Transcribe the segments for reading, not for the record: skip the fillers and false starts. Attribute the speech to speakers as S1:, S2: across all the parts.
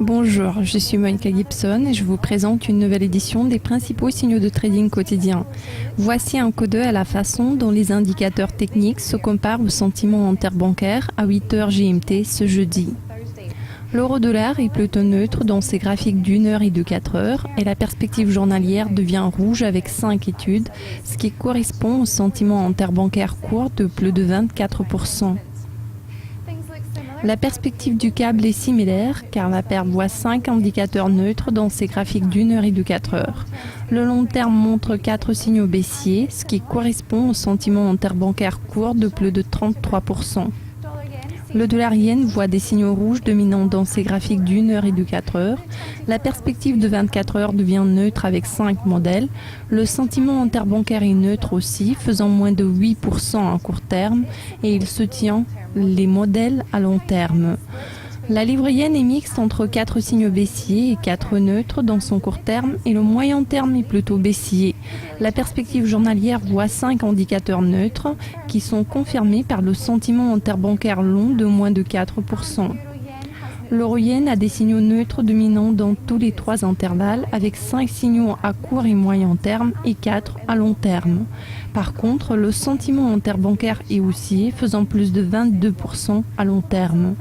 S1: Bonjour, je suis Monica Gibson et je vous présente une nouvelle édition des principaux signaux de trading quotidien. Voici un codeur à la façon dont les indicateurs techniques se comparent au sentiment interbancaire à 8h GMT ce jeudi. L'euro-dollar est plutôt neutre dans ses graphiques d'1 heure et de 4 heures et la perspective journalière devient rouge avec 5 études, ce qui correspond au sentiment interbancaire court de plus de 24%. La perspective du câble est similaire car la paire voit 5 indicateurs neutres dans ses graphiques d'1 heure et de 4 heures. Le long terme montre 4 signaux baissiers, ce qui correspond au sentiment interbancaire court de plus de 33%. Le dollar-yen voit des signaux rouges dominants dans ses graphiques d'1 heure et de 4 heures. La perspective de 24 heures devient neutre avec 5 modèles. Le sentiment interbancaire est neutre aussi, faisant moins de 8% à court terme et il soutient les modèles à long terme. La livre yen est mixte entre 4 signaux baissiers et 4 neutres dans son court terme et le moyen terme est plutôt baissier. La perspective journalière voit 5 indicateurs neutres qui sont confirmés par le sentiment interbancaire long de moins de 4%. L'euro yen a des signaux neutres dominants dans tous les 3 intervalles avec 5 signaux à court et moyen terme et 4 à long terme. Par contre, le sentiment interbancaire est haussier faisant plus de 22% à long terme.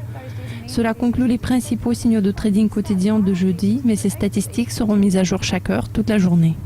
S1: Cela conclut les principaux signaux de trading quotidien de jeudi, mais ces statistiques seront mises à jour chaque heure toute la journée.